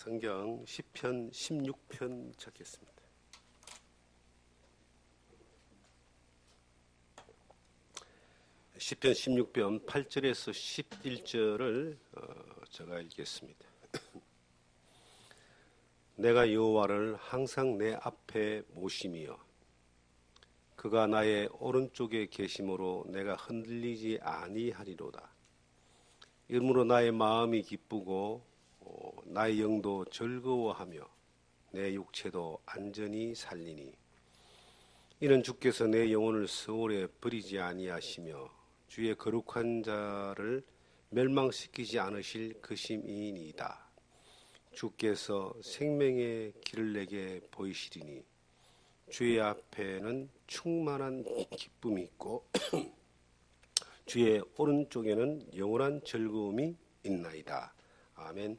성경 시편 16편 찾겠습니다. 시편 16편 8절에서 11절을 제가 읽겠습니다. 내가 여호와를 항상 내 앞에 모심이여 그가 나의 오른쪽에 계심으로 내가 흔들리지 아니하리로다. 이러므로 나의 마음이 기쁘고 나의 영도 즐거워하며 내 육체도 안전히 살리니 이는 주께서 내 영혼을 스올에 버리지 아니하시며 주의 거룩한 자를 멸망시키지 않으실 것임이니이다. 주께서 생명의 길을 내게 보이시리니 주의 앞에는 충만한 기쁨이 있고 주의 오른쪽에는 영원한 즐거움이 있나이다. 아멘.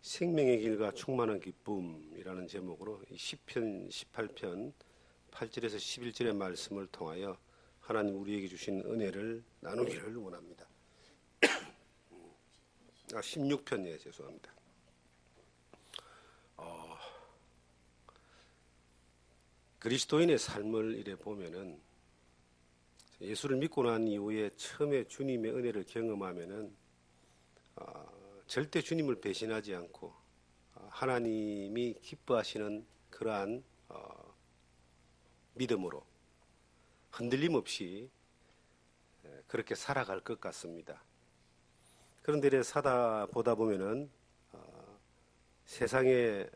생명의 길과 충만한 기쁨이라는 제목으로 시편 18편 8절에서 11절의 말씀을 통하여 하나님 우리에게 주신 은혜를 나누기를 원합니다. 16편이에요. 죄송합니다. 그리스도인의 삶을 이래 보면은 예수를 믿고 난 이후에 처음에 주님의 은혜를 경험하면은 절대 주님을 배신하지 않고 하나님이 기뻐하시는 그러한 믿음으로 흔들림 없이 그렇게 살아갈 것 같습니다. 그런데 이래 사다 보다 보면은 세상에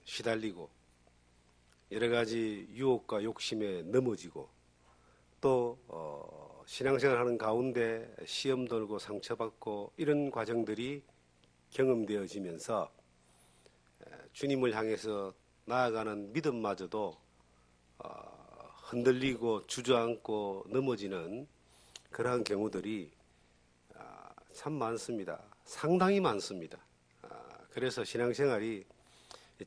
시달리고 여러 가지 유혹과 욕심에 넘어지고 또 신앙생활하는 가운데 시험 들고 상처받고 이런 과정들이 경험되어지면서 주님을 향해서 나아가는 믿음마저도 흔들리고 주저앉고 넘어지는 그러한 경우들이 참 많습니다. 상당히 많습니다. 그래서 신앙생활이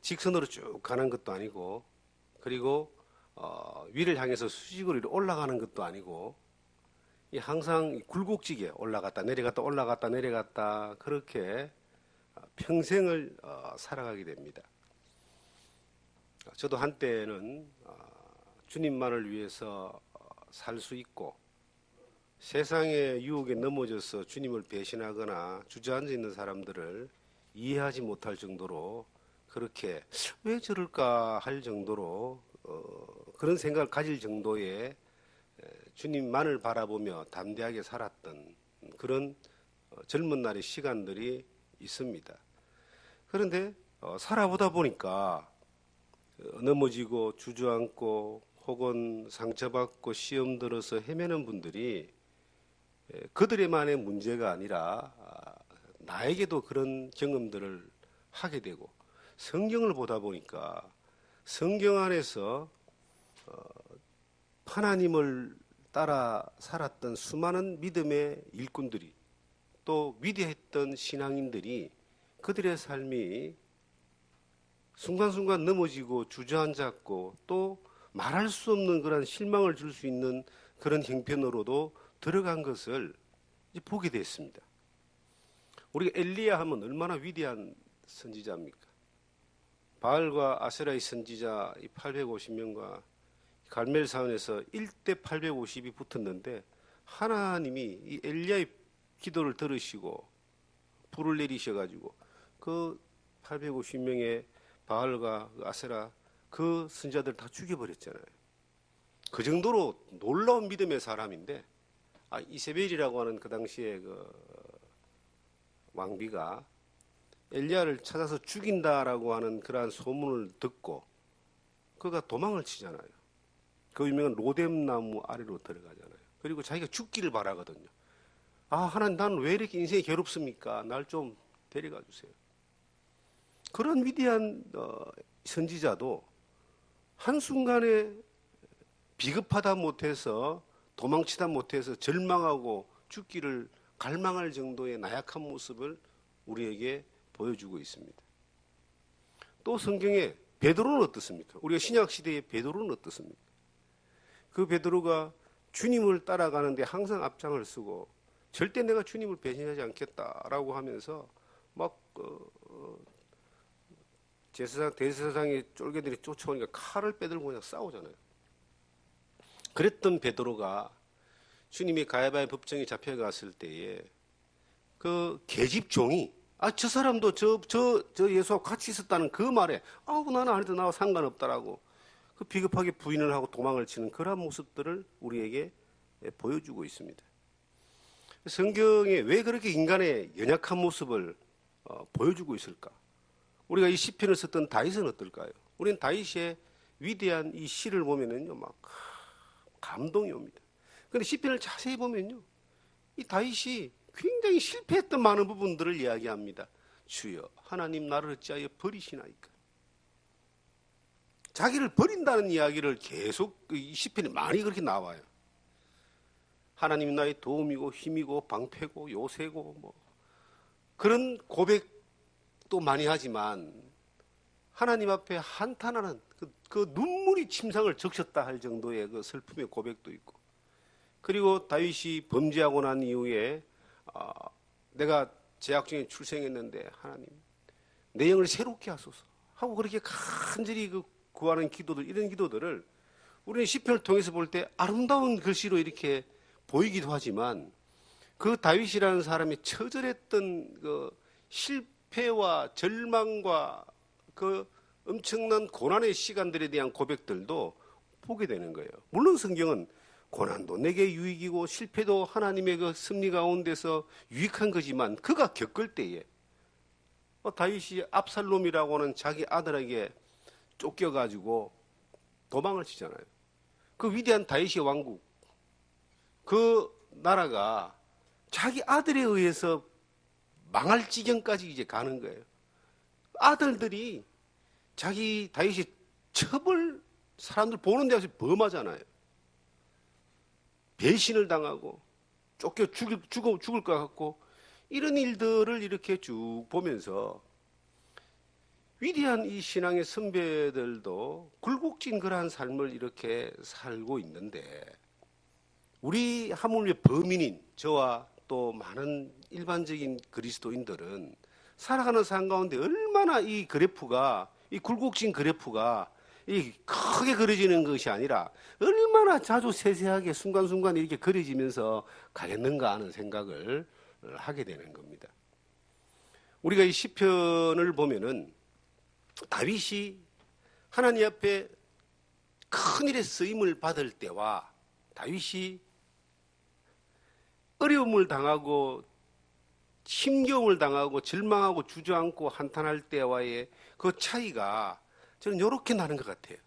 직선으로 쭉 가는 것도 아니고 그리고 위를 향해서 수직으로 올라가는 것도 아니고 항상 굴곡지게 올라갔다 내려갔다 올라갔다 내려갔다 그렇게 평생을 살아가게 됩니다. 저도 한때는 주님만을 위해서 살 수 있고 세상의 유혹에 넘어져서 주님을 배신하거나 주저앉아 있는 사람들을 이해하지 못할 정도로 그렇게 왜 저럴까 할 정도로 그런 생각을 가질 정도의 주님만을 바라보며 담대하게 살았던 그런 젊은 날의 시간들이 있습니다. 그런데 살아보다 보니까 넘어지고 주저앉고 혹은 상처받고 시험 들어서 헤매는 분들이 그들의만의 문제가 아니라 나에게도 그런 경험들을 하게 되고 성경을 보다 보니까 성경 안에서 하나님을 따라 살았던 수많은 믿음의 일꾼들이 또 위대했던 신앙인들이 그들의 삶이 순간순간 넘어지고 주저앉았고 또 말할 수 없는 그런 실망을 줄 수 있는 그런 형편으로도 들어간 것을 이제 보게 됐습니다. 우리가 엘리야 하면 얼마나 위대한 선지자입니까? 바알과 아세라의 선지자 850명과 갈멜산에서 1대 850이 붙었는데 하나님이 이 엘리야의 기도를 들으시고 불을 내리셔가지고 그 850명의 바알과 아세라 그 선지자들 다 죽여버렸잖아요. 그 정도로 놀라운 믿음의 사람인데 이세벨이라고 하는 그 당시에 그 왕비가 엘리야를 찾아서 죽인다라고 하는 그러한 소문을 듣고 그가 도망을 치잖아요. 그 유명한 로뎀나무 아래로 들어가잖아요. 그리고 자기가 죽기를 바라거든요. 하나님 나는 왜 이렇게 인생이 괴롭습니까? 날 좀 데려가 주세요. 그런 위대한 선지자도 한순간에 비겁하다 못해서 도망치다 못해서 절망하고 죽기를 갈망할 정도의 나약한 모습을 우리에게 보여주고 있습니다. 또 성경에 베드로는 어떻습니까? 우리가 신약시대의 베드로는 어떻습니까? 그 베드로가 주님을 따라가는데 항상 앞장을 서고 절대 내가 주님을 배신하지 않겠다라고 하면서 막 대제사장의 쫄개들이 쫓아오니까 칼을 빼들고 그냥 싸우잖아요. 그랬던 베드로가 주님이 가야바의 법정에 잡혀갔을 때에 그 계집 종이 저 사람도 저 예수하고 같이 있었다는 그 말에 나는 아니도 나와 상관없다라고 그 비겁하게 부인을 하고 도망을 치는 그런 모습들을 우리에게 보여주고 있습니다. 성경에 왜 그렇게 인간의 연약한 모습을 보여주고 있을까? 우리가 이 시편을 썼던 다윗은 어떨까요? 우리는 다윗의 위대한 이 시를 보면은요, 막 감동이 옵니다. 그런데 시편을 자세히 보면요, 이 다윗이 굉장히 실패했던 많은 부분들을 이야기합니다. 주여, 하나님 나를 어찌하여 버리시나이까? 자기를 버린다는 이야기를 계속 이 시편에 많이 그렇게 나와요. 하나님이 나의 도움이고 힘이고 방패고 요새고 뭐 그런 고백도 많이 하지만 하나님 앞에 한탄하는 그 눈물이 침상을 적셨다 할 정도의 그 슬픔의 고백도 있고, 그리고 다윗이 범죄하고 난 이후에 내가 죄악 중에 출생했는데 하나님 내 영을 새롭게 하소서 하고 그렇게 간절히 구하는 기도들, 이런 기도들을 우리는 시편을 통해서 볼 때 아름다운 글씨로 이렇게 보이기도 하지만 그 다윗이라는 사람이 처절했던 그 실패와 절망과 그 엄청난 고난의 시간들에 대한 고백들도 보게 되는 거예요. 물론 성경은 고난도 내게 유익이고 실패도 하나님의 그 섭리 가운데서 유익한 거지만 그가 겪을 때에 다윗이 압살롬이라고 하는 자기 아들에게 쫓겨가지고 도망을 치잖아요. 그 위대한 다윗의 왕국, 그 나라가 자기 아들에 의해서 망할 지경까지 이제 가는 거예요. 아들들이 자기 다윗이 첩을 사람들 보는 데서 범하잖아요. 배신을 당하고 쫓겨 죽을 것 같고, 이런 일들을 이렇게 쭉 보면서 위대한 이 신앙의 선배들도 굴곡진 그러한 삶을 이렇게 살고 있는데, 우리 하물며 범인인 저와 또 많은 일반적인 그리스도인들은 살아가는 삶 가운데 얼마나 이 그래프가, 이 굴곡진 그래프가 이 크게 그려지는 것이 아니라 얼마나 자주 세세하게 순간순간 이렇게 그려지면서 가겠는가 하는 생각을 하게 되는 겁니다. 우리가 이 시편을 보면은 다윗이 하나님 앞에 큰일의 쓰임을 받을 때와 다윗이 어려움을 당하고 힘겨움을 당하고 절망하고 주저앉고 한탄할 때와의 그 차이가 저는 이렇게 나는 것 같아요.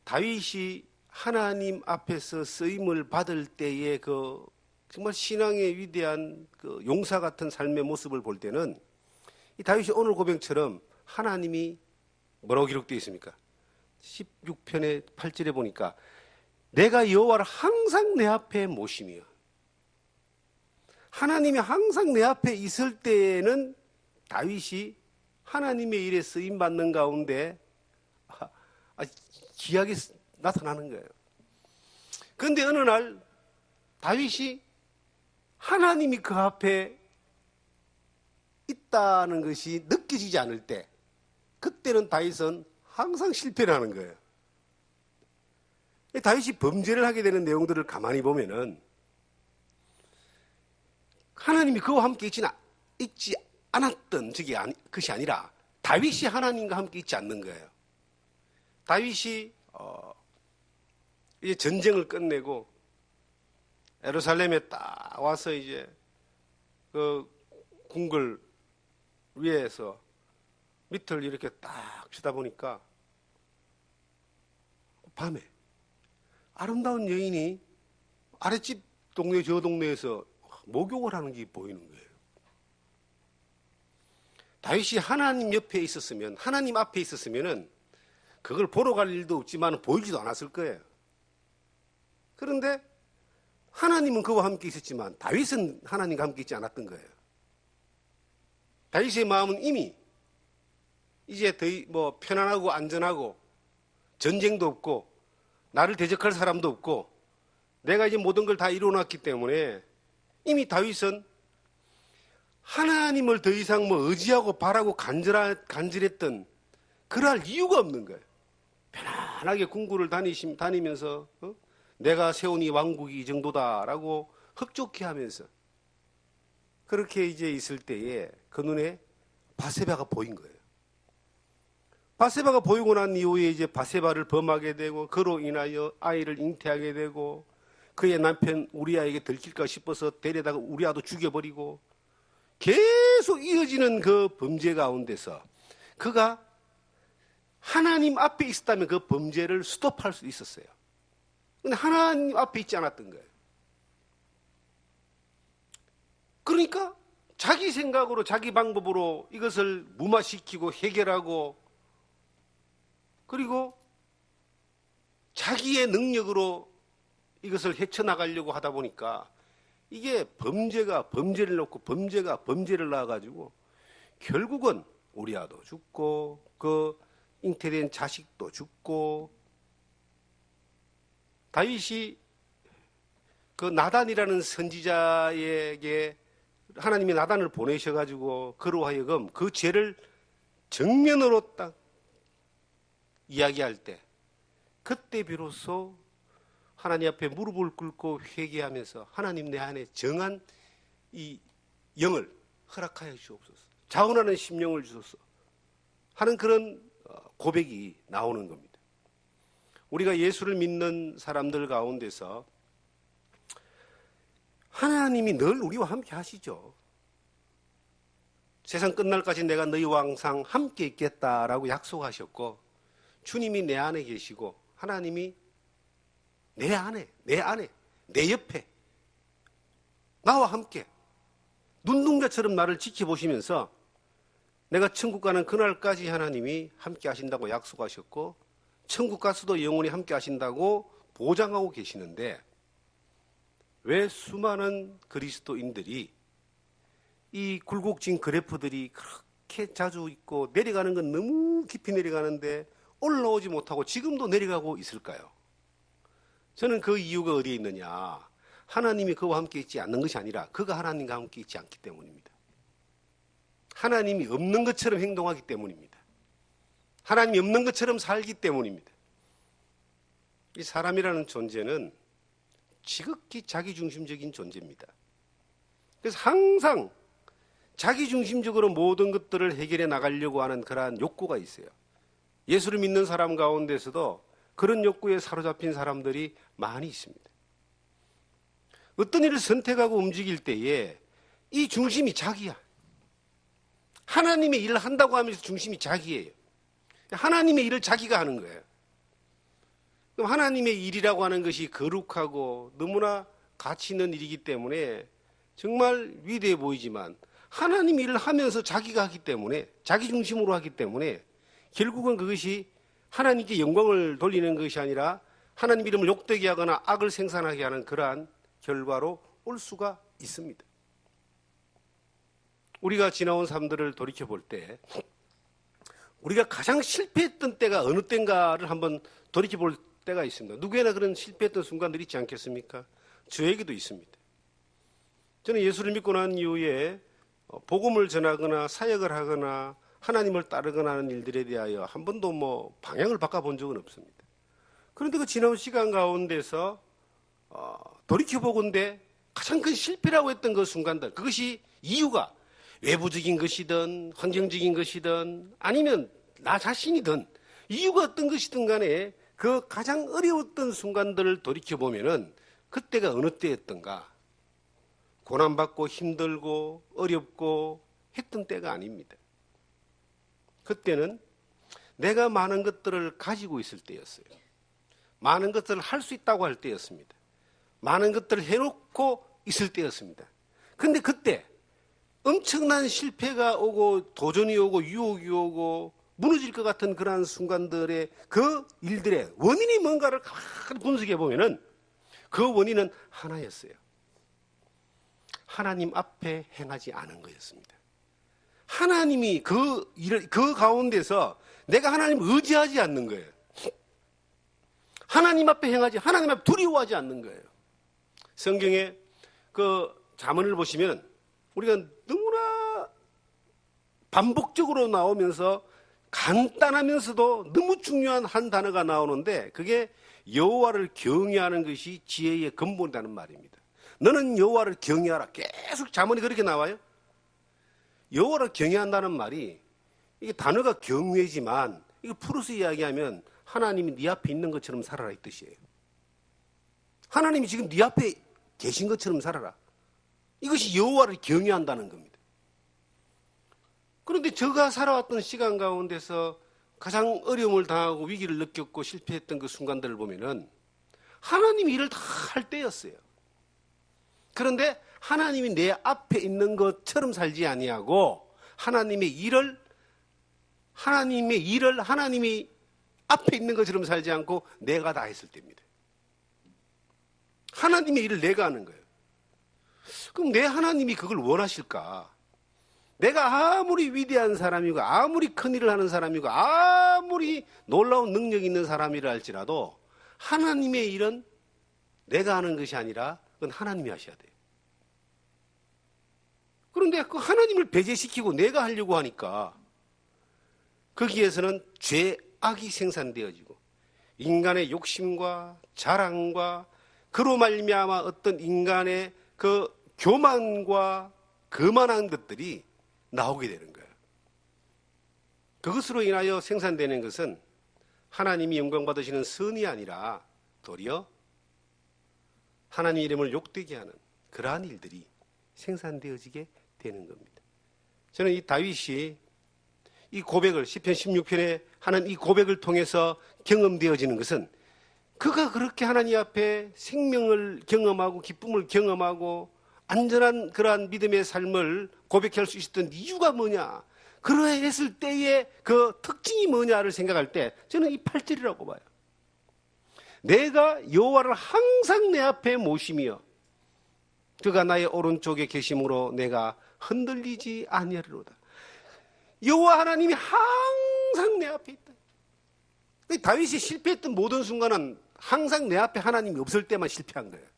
다윗이 하나님 앞에서 쓰임을 받을 때의 그 정말 신앙의 위대한 그 용사 같은 삶의 모습을 볼 때는 이 다윗이 오늘 고백처럼 하나님이 뭐라고 기록되어 있습니까? 16편의 8절에 보니까 내가 여호와를 항상 내 앞에 모시며, 하나님이 항상 내 앞에 있을 때에는 다윗이 하나님의 일에 쓰임받는 가운데 기약이 나타나는 거예요. 그런데 어느 날 다윗이 하나님이 그 앞에 있다는 것이 느껴지지 않을 때, 그때는 다윗은 항상 실패를 하는 거예요. 다윗이 범죄를 하게 되는 내용들을 가만히 보면은 하나님이 그와 함께 있지 않았던 것이 아니라 다윗이 하나님과 함께 있지 않는 거예요. 다윗이 이제 전쟁을 끝내고 예루살렘에 딱 와서 이제 그 궁궐 위에서 밑을 이렇게 딱 치다 보니까 밤에 아름다운 여인이 아랫집 동네 저 동네에서 목욕을 하는 게 보이는 거예요. 다윗이 하나님 옆에 있었으면, 하나님 앞에 있었으면은 그걸 보러 갈 일도 없지만 보이지도 않았을 거예요. 그런데 하나님은 그와 함께 있었지만 다윗은 하나님과 함께 있지 않았던 거예요. 다윗의 마음은 이미 이제 더 편안하고 안전하고 전쟁도 없고 나를 대적할 사람도 없고 내가 이제 모든 걸 다 이뤄놨기 때문에 이미 다윗은 하나님을 더 이상 의지하고 바라고 간절했던 그럴 이유가 없는 거예요. 편안하게 궁궐을 다니면서 내가 세운 이 왕국이 이 정도다라고 흡족해 하면서 그렇게 이제 있을 때에 그 눈에 바세바가 보인 거예요. 바세바가 보이고 난 이후에 이제 바세바를 범하게 되고 그로 인하여 아이를 잉태하게 되고 그의 남편 우리아에게 들킬까 싶어서 데려다가 우리아도 죽여버리고 계속 이어지는 그 범죄 가운데서 그가 하나님 앞에 있었다면 그 범죄를 스톱할 수 있었어요. 근데 하나님 앞에 있지 않았던 거예요. 그러니까 자기 생각으로 자기 방법으로 이것을 무마시키고 해결하고 그리고 자기의 능력으로 이것을 헤쳐나가려고 하다 보니까 이게 범죄가 범죄를 낳고 범죄가 범죄를 낳아가지고 결국은 우리아도 죽고 그 잉태된 자식도 죽고 다윗이 그 나단이라는 선지자에게 하나님이 나단을 보내셔가지고 그로 하여금 그 죄를 정면으로 딱 이야기할 때 그때 비로소 하나님 앞에 무릎을 꿇고 회개하면서 하나님 내 안에 정한 이 영을 허락하여 주옵소서. 자원하는 심령을 주소서 하는 그런 고백이 나오는 겁니다. 우리가 예수를 믿는 사람들 가운데서 하나님이 늘 우리와 함께 하시죠. 세상 끝날까지 내가 너희와 항상 함께 있겠다라고 약속하셨고 주님이 내 안에 계시고 하나님이 내 안에, 내 옆에 나와 함께 눈동자처럼 나를 지켜보시면서 내가 천국 가는 그날까지 하나님이 함께 하신다고 약속하셨고 천국 가서도 영원히 함께 하신다고 보장하고 계시는데 왜 수많은 그리스도인들이 이 굴곡진 그래프들이 그렇게 자주 있고 내려가는 건 너무 깊이 내려가는데 올라오지 못하고 지금도 내려가고 있을까요? 저는 그 이유가 어디에 있느냐? 하나님이 그와 함께 있지 않는 것이 아니라 그가 하나님과 함께 있지 않기 때문입니다. 하나님이 없는 것처럼 행동하기 때문입니다. 하나님이 없는 것처럼 살기 때문입니다. 이 사람이라는 존재는 지극히 자기중심적인 존재입니다. 그래서 항상 자기중심적으로 모든 것들을 해결해 나가려고 하는 그러한 욕구가 있어요. 예수를 믿는 사람 가운데서도 그런 욕구에 사로잡힌 사람들이 많이 있습니다. 어떤 일을 선택하고 움직일 때에 이 중심이 자기야. 하나님의 일을 한다고 하면서 중심이 자기예요. 하나님의 일을 자기가 하는 거예요. 그럼 하나님의 일이라고 하는 것이 거룩하고 너무나 가치 있는 일이기 때문에 정말 위대해 보이지만 하나님 일을 하면서 자기가 하기 때문에 자기 중심으로 하기 때문에 결국은 그것이 하나님께 영광을 돌리는 것이 아니라 하나님 이름을 욕되게 하거나 악을 생산하게 하는 그러한 결과로 올 수가 있습니다. 우리가 지나온 삶들을 돌이켜볼 때 우리가 가장 실패했던 때가 어느 때인가를 한번 돌이켜볼 때가 있습니다. 누구에나 그런 실패했던 순간들이 있지 않겠습니까? 저에게도 있습니다. 저는 예수를 믿고 난 이후에 복음을 전하거나 사역을 하거나 하나님을 따르거나 하는 일들에 대하여 한 번도 방향을 바꿔본 적은 없습니다. 그런데 그 지나온 시간 가운데서 돌이켜보건대 가장 큰 실패라고 했던 그 순간들, 그것이 이유가 외부적인 것이든 환경적인 것이든 아니면 나 자신이든 이유가 어떤 것이든 간에 그 가장 어려웠던 순간들을 돌이켜보면은 그때가 어느 때였던가? 고난받고 힘들고 어렵고 했던 때가 아닙니다. 그때는 내가 많은 것들을 가지고 있을 때였어요. 많은 것들을 할 수 있다고 할 때였습니다. 많은 것들을 해놓고 있을 때였습니다. 그런데 그때 엄청난 실패가 오고 도전이 오고 유혹이 오고 무너질 것 같은 그러한 순간들의 그 일들의 원인이 뭔가를 가만히 분석해 보면은 그 원인은 하나였어요. 하나님 앞에 행하지 않은 거였습니다. 하나님이 그 가운데서 내가 하나님을 의지하지 않는 거예요. 하나님 앞에 행하지, 하나님 앞에 두려워하지 않는 거예요. 성경에 그 잠언을 보시면 우리가 너무나 반복적으로 나오면서 간단하면서도 너무 중요한 한 단어가 나오는데 그게 여호와를 경외하는 것이 지혜의 근본이라는 말입니다. 너는 여호와를 경외하라. 계속 잠언이 그렇게 나와요. 여호와를 경외한다는 말이 이게 단어가 경외지만 이거 풀어서 이야기하면 하나님이 네 앞에 있는 것처럼 살아라 이 뜻이에요. 하나님이 지금 네 앞에 계신 것처럼 살아라. 이것이 여호와를 경외한다는 겁니다. 그런데 제가 살아왔던 시간 가운데서 가장 어려움을 당하고 위기를 느꼈고 실패했던 그 순간들을 보면은 하나님이 일을 다 할 때였어요. 그런데 하나님이 내 앞에 있는 것처럼 살지 아니하고 하나님의 일을 하나님이 앞에 있는 것처럼 살지 않고 내가 다 했을 때입니다. 하나님의 일을 내가 하는 거예요. 그럼 내 하나님이 그걸 원하실까? 내가 아무리 위대한 사람이고 아무리 큰 일을 하는 사람이고 아무리 놀라운 능력이 있는 사람이라 할지라도 하나님의 일은 내가 하는 것이 아니라 그건 하나님이 하셔야 돼요. 그런데 그 하나님을 배제시키고 내가 하려고 하니까 거기에서는 죄악이 생산되어지고 인간의 욕심과 자랑과 그로 말미암아 어떤 인간의 그 교만과 거만한 것들이 나오게 되는 거예요. 그것으로 인하여 생산되는 것은 하나님이 영광 받으시는 선이 아니라 도리어 하나님 이름을 욕되게 하는 그러한 일들이 생산되어지게 되는 겁니다. 저는 이 다윗이 이 고백을 시편 16편에 하는 이 고백을 통해서 경험되어지는 것은 그가 그렇게 하나님 앞에 생명을 경험하고 기쁨을 경험하고 안전한 그러한 믿음의 삶을 고백할 수 있었던 이유가 뭐냐, 그러했을 때의 그 특징이 뭐냐를 생각할 때 저는 이 8절이라고 봐요. 내가 여호와를 항상 내 앞에 모시며 그가 나의 오른쪽에 계심으로 내가 흔들리지 아니하리로다. 여호와 하나님이 항상 내 앞에 있다. 다윗이 실패했던 모든 순간은 항상 내 앞에 하나님이 없을 때만 실패한 거예요.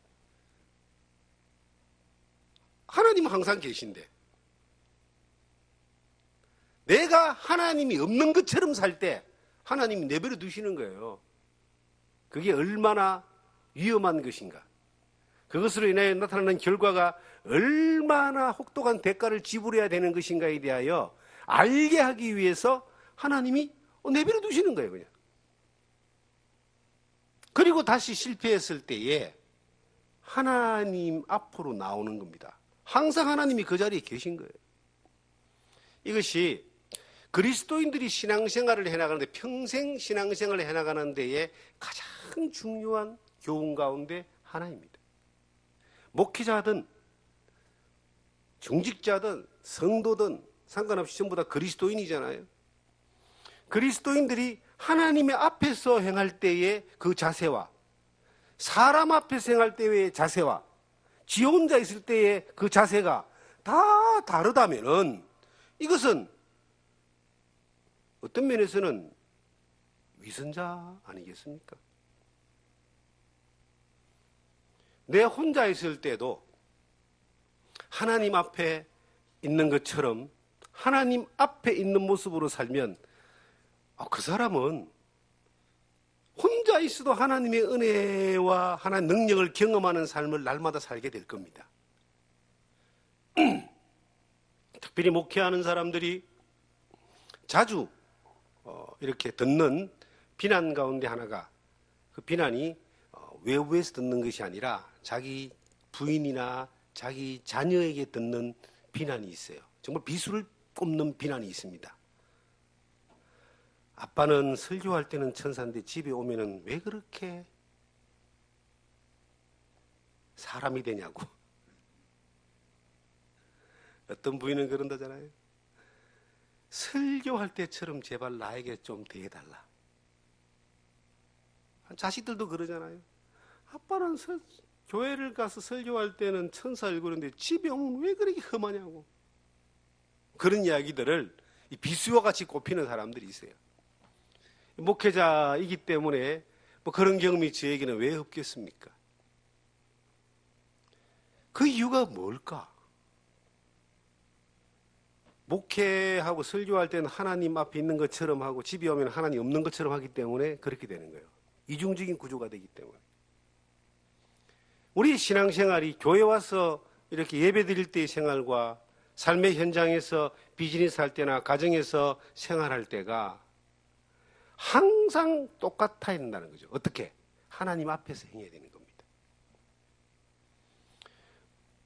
하나님은 항상 계신데 내가 하나님이 없는 것처럼 살 때 하나님이 내버려 두시는 거예요. 그게 얼마나 위험한 것인가. 그것으로 인하여 나타나는 결과가 얼마나 혹독한 대가를 지불해야 되는 것인가에 대하여 알게 하기 위해서 하나님이 내버려 두시는 거예요. 그냥. 그리고 다시 실패했을 때에 하나님 앞으로 나오는 겁니다. 항상 하나님이 그 자리에 계신 거예요. 이것이 그리스도인들이 신앙생활을 해나가는데 평생 신앙생활을 해나가는 데에 가장 중요한 교훈 가운데 하나입니다. 목회자든 중직자든 성도든 상관없이 전부 다 그리스도인이잖아요. 그리스도인들이 하나님의 앞에서 행할 때의 그 자세와 사람 앞에서 행할 때의 자세와 지 혼자 있을 때의 그 자세가 다 다르다면은 이것은 어떤 면에서는 위선자 아니겠습니까? 내 혼자 있을 때도 하나님 앞에 있는 것처럼 하나님 앞에 있는 모습으로 살면 그 사람은 혼자 있어도 하나님의 은혜와 하나님의 능력을 경험하는 삶을 날마다 살게 될 겁니다. 특별히 목회하는 사람들이 자주 이렇게 듣는 비난 가운데 하나가 그 비난이 외부에서 듣는 것이 아니라 자기 부인이나 자기 자녀에게 듣는 비난이 있어요. 정말 비수를 꼽는 비난이 있습니다. 아빠는 설교할 때는 천사인데 집에 오면은 왜 그렇게 사람이 되냐고. 어떤 부인은 그런다잖아요. 설교할 때처럼 제발 나에게 좀 대해달라. 자식들도 그러잖아요. 아빠는 교회를 가서 설교할 때는 천사 얼굴인데 집에 오면 왜 그렇게 험하냐고. 그런 이야기들을 비수와 같이 꼽히는 사람들이 있어요. 목회자이기 때문에 뭐 그런 경험이 저에게는 왜 없겠습니까? 그 이유가 뭘까? 목회하고 설교할 때는 하나님 앞에 있는 것처럼 하고 집에 오면 하나님 없는 것처럼 하기 때문에 그렇게 되는 거예요. 이중적인 구조가 되기 때문에. 우리 신앙생활이 교회 와서 이렇게 예배 드릴 때의 생활과 삶의 현장에서 비즈니스 할 때나 가정에서 생활할 때가 항상 똑같아야 된다는 거죠. 어떻게? 하나님 앞에서 행해야 되는 겁니다.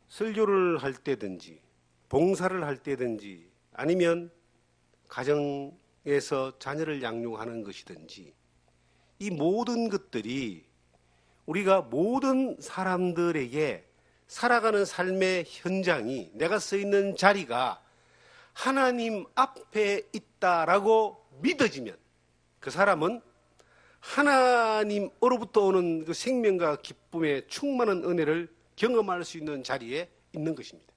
설교를 할 때든지 봉사를 할 때든지 아니면 가정에서 자녀를 양육하는 것이든지 이 모든 것들이 우리가 모든 사람들에게 살아가는 삶의 현장이 내가 서 있는 자리가 하나님 앞에 있다라고 믿어지면 그 사람은 하나님으로부터 오는 그 생명과 기쁨의 충만한 은혜를 경험할 수 있는 자리에 있는 것입니다.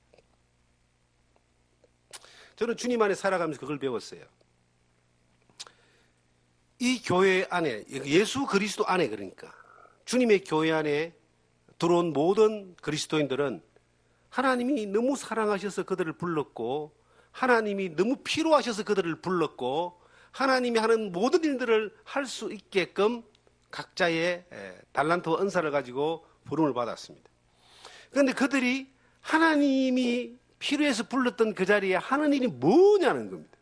저는 주님 안에 살아가면서 그걸 배웠어요. 이 교회 안에, 예수 그리스도 안에, 그러니까 주님의 교회 안에 들어온 모든 그리스도인들은 하나님이 너무 사랑하셔서 그들을 불렀고 하나님이 너무 필요하셔서 그들을 불렀고 하나님이 하는 모든 일들을 할 수 있게끔 각자의 달란트와 은사를 가지고 부름을 받았습니다. 그런데 그들이 하나님이 필요해서 불렀던 그 자리에 하는 일이 뭐냐는 겁니다.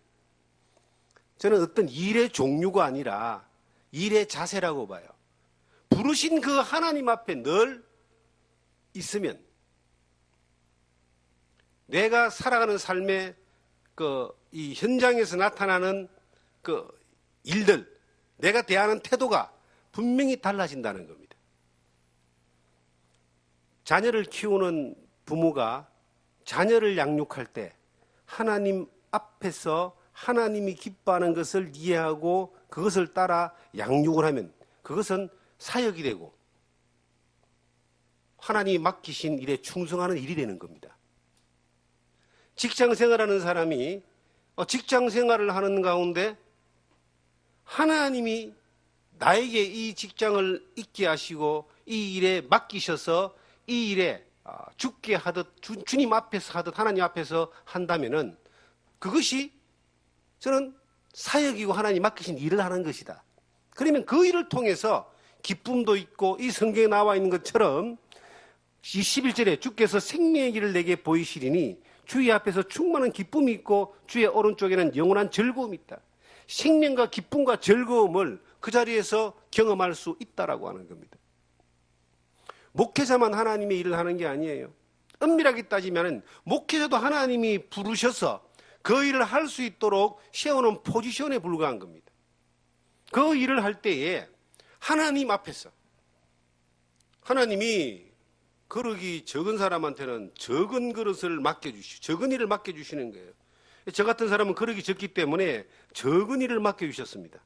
저는 어떤 일의 종류가 아니라 일의 자세라고 봐요. 부르신 그 하나님 앞에 늘 있으면 내가 살아가는 삶의 이 현장에서 나타나는 그 일들, 내가 대하는 태도가 분명히 달라진다는 겁니다. 자녀를 키우는 부모가 자녀를 양육할 때 하나님 앞에서 하나님이 기뻐하는 것을 이해하고 그것을 따라 양육을 하면 그것은 사역이 되고 하나님이 맡기신 일에 충성하는 일이 되는 겁니다. 직장 생활하는 사람이 직장 생활을 하는 가운데 하나님이 나에게 이 직장을 있게 하시고 이 일에 맡기셔서 이 일에 죽게 하듯 주님 앞에서 하듯 하나님 앞에서 한다면은 그것이 저는 사역이고 하나님 맡기신 일을 하는 것이다. 그러면 그 일을 통해서 기쁨도 있고 이 성경에 나와 있는 것처럼 11절에 주께서 생명의 길을 내게 보이시리니 주의 앞에서 충만한 기쁨이 있고 주의 오른쪽에는 영원한 즐거움이 있다. 생명과 기쁨과 즐거움을 그 자리에서 경험할 수 있다라고 하는 겁니다. 목회자만 하나님의 일을 하는 게 아니에요. 엄밀하게 따지면 목회자도 하나님이 부르셔서 그 일을 할 수 있도록 세우는 포지션에 불과한 겁니다. 그 일을 할 때에 하나님 앞에서 하나님이 그릇이 적은 사람한테는 적은 그릇을 맡겨주시고 적은 일을 맡겨주시는 거예요. 저 같은 사람은 그릇이 적기 때문에 적은 일을 맡겨주셨습니다.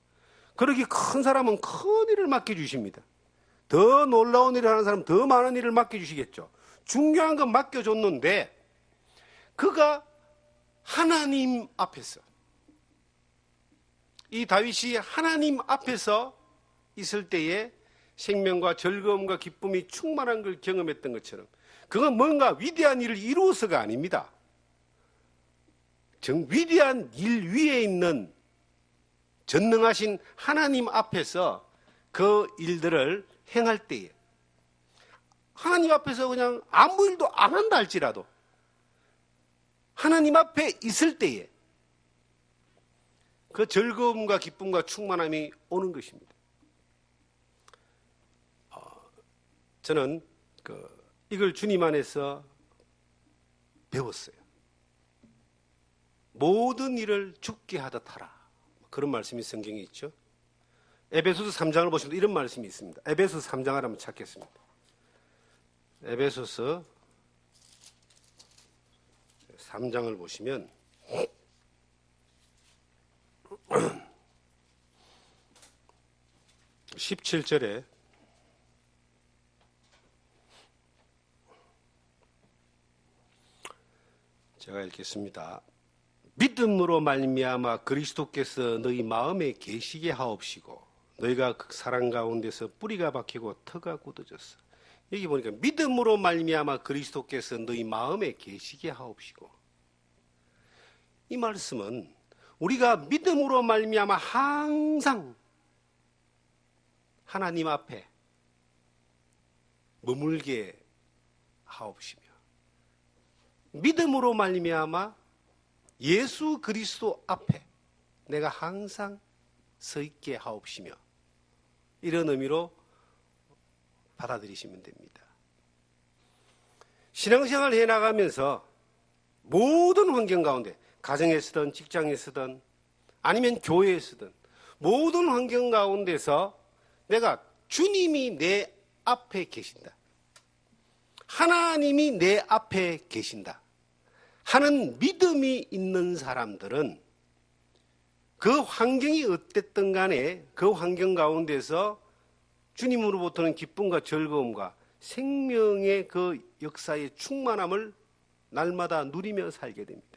그릇이 큰 사람은 큰 일을 맡겨주십니다. 더 놀라운 일을 하는 사람은 더 많은 일을 맡겨주시겠죠. 중요한 건 맡겨줬는데 그가 하나님 앞에서 이 다윗이 하나님 앞에서 있을 때에 생명과 즐거움과 기쁨이 충만한 걸 경험했던 것처럼 그건 뭔가 위대한 일을 이루어서가 아닙니다. 위대한 일 위에 있는 전능하신 하나님 앞에서 그 일들을 행할 때에 하나님 앞에서 그냥 아무 일도 안 한다 할지라도 하나님 앞에 있을 때에 그 즐거움과 기쁨과 충만함이 오는 것입니다. 저는 이걸 주님 안에서 배웠어요. 모든 일을 죽게 하듯 하라. 그런 말씀이 성경에 있죠. 에베소서 3장을 보시면 이런 말씀이 있습니다. 에베소서 3장을 한번 찾겠습니다. 에베소서 3장을 보시면 17절에 제가 읽겠습니다. 믿음으로 말미암아 그리스도께서 너희 마음에 계시게 하옵시고 너희가 그 사랑 가운데서 뿌리가 박히고 터가 굳어졌어. 여기 보니까 믿음으로 말미암아 그리스도께서 너희 마음에 계시게 하옵시고 이 말씀은 우리가 믿음으로 말미암아 항상 하나님 앞에 머물게 하옵시며, 믿음으로 말미암아 예수 그리스도 앞에 내가 항상 서 있게 하옵시며, 이런 의미로 받아들이시면 됩니다. 신앙생활을 해나가면서 모든 환경 가운데, 가정에 서든 직장에 서든 아니면 교회에 서든 모든 환경 가운데서 내가 주님이 내 앞에 계신다, 하나님이 내 앞에 계신다 하는 믿음이 있는 사람들은 그 환경이 어땠든 간에 그 환경 가운데서 주님으로부터는 기쁨과 즐거움과 생명의 그 역사의 충만함을 날마다 누리며 살게 됩니다.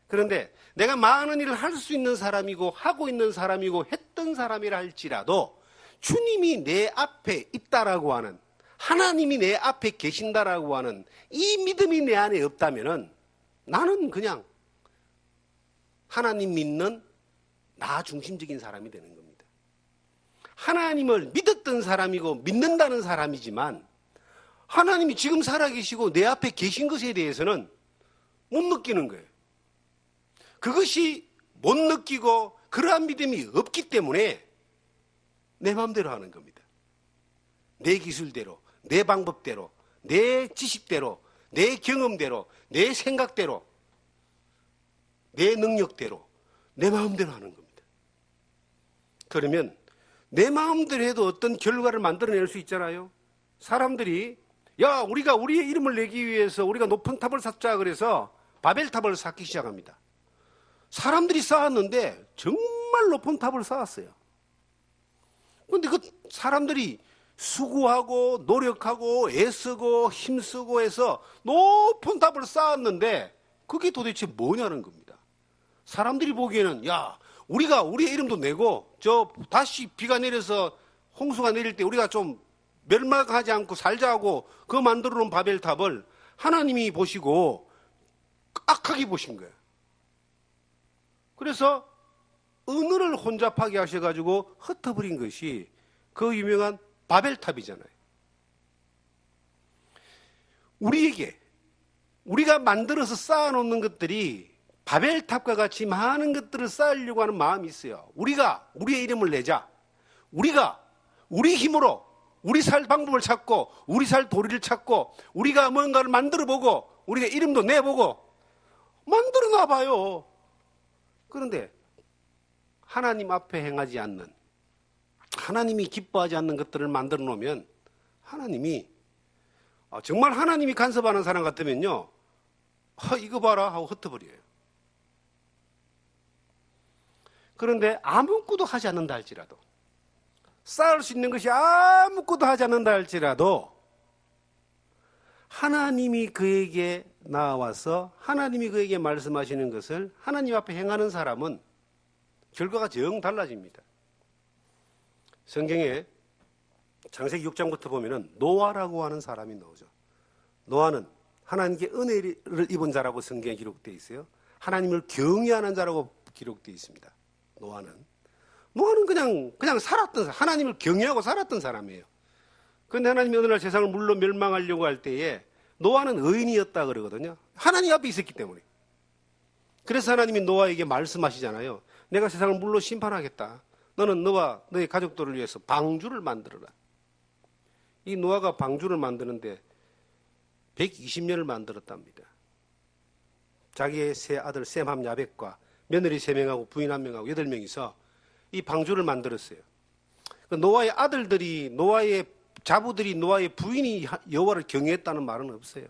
그런데 내가 많은 일을 할 수 있는 사람이고 하고 있는 사람이고 했던 사람이라 할지라도 주님이 내 앞에 있다라고 하는, 하나님이 내 앞에 계신다라고 하는 이 믿음이 내 안에 없다면은 나는 그냥 하나님 믿는 나 중심적인 사람이 되는 겁니다. 하나님을 믿었던 사람이고 믿는다는 사람이지만 하나님이 지금 살아계시고 내 앞에 계신 것에 대해서는 못 느끼는 거예요. 그것이 못 느끼고 그러한 믿음이 없기 때문에 내 마음대로 하는 겁니다. 내 기술대로, 내 방법대로, 내 지식대로, 내 경험대로, 내 생각대로, 내 능력대로, 내 마음대로 하는 겁니다. 그러면 내 마음대로 해도 어떤 결과를 만들어낼 수 있잖아요. 사람들이 야, 우리가 우리의 이름을 내기 위해서 우리가 높은 탑을 쌓자 그래서 바벨탑을 쌓기 시작합니다. 사람들이 쌓았는데 정말 높은 탑을 쌓았어요. 그런데 그 사람들이 수고하고 노력하고 애쓰고 힘쓰고 해서 높은 탑을 쌓았는데 그게 도대체 뭐냐는 겁니다. 사람들이 보기에는 야, 우리가 우리의 이름도 내고 저 다시 비가 내려서 홍수가 내릴 때 우리가 좀 멸망하지 않고 살자고 그 만들어 놓은 바벨탑을 하나님이 보시고 악하게 보신 거예요. 그래서 은을 혼잡하게 하셔가지고 흩어버린 것이 그 유명한 바벨탑이잖아요. 우리에게 우리가 만들어서 쌓아놓는 것들이 바벨탑과 같이 많은 것들을 쌓으려고 하는 마음이 있어요. 우리가 우리의 이름을 내자. 우리가 우리 힘으로 우리 살 방법을 찾고 우리 살 도리를 찾고 우리가 뭔가를 만들어보고 우리가 이름도 내보고 만들어 놔봐요. 그런데 하나님 앞에 행하지 않는, 하나님이 기뻐하지 않는 것들을 만들어 놓으면 하나님이 정말 하나님이 간섭하는 사람 같으면요, 이거 봐라 하고 흩어버려요. 그런데 아무것도 하지 않는다 할지라도, 쌓을 수 있는 것이 아무것도 하지 않는다 할지라도 하나님이 그에게 나와서 하나님이 그에게 말씀하시는 것을 하나님 앞에 행하는 사람은 결과가 정 달라집니다. 성경에 창세기 6장부터 보면은 노아라고 하는 사람이 나오죠. 노아는 하나님께 은혜를 입은 자라고 성경에 기록되어 있어요. 하나님을 경외하는 자라고 기록되어 있습니다. 노아는 그냥 살았던 사람, 하나님을 경외하고 살았던 사람이에요. 그런데 하나님이 어느 날 세상을 물로 멸망하려고 할 때에 노아는 의인이었다 그러거든요. 하나님 앞에 있었기 때문에. 그래서 하나님이 노아에게 말씀하시잖아요. 내가 세상을 물로 심판하겠다. 너는 너와 너의 가족들을 위해서 방주를 만들어라. 이 노아가 방주를 만드는데 120년을 만들었답니다. 자기의 세 아들 셈함 야벳과 며느리 3명하고 부인 1명하고 8명이서 이 방주를 만들었어요. 노아의 아들들이, 노아의 자부들이, 노아의 부인이 여호와를 경외했다는 말은 없어요.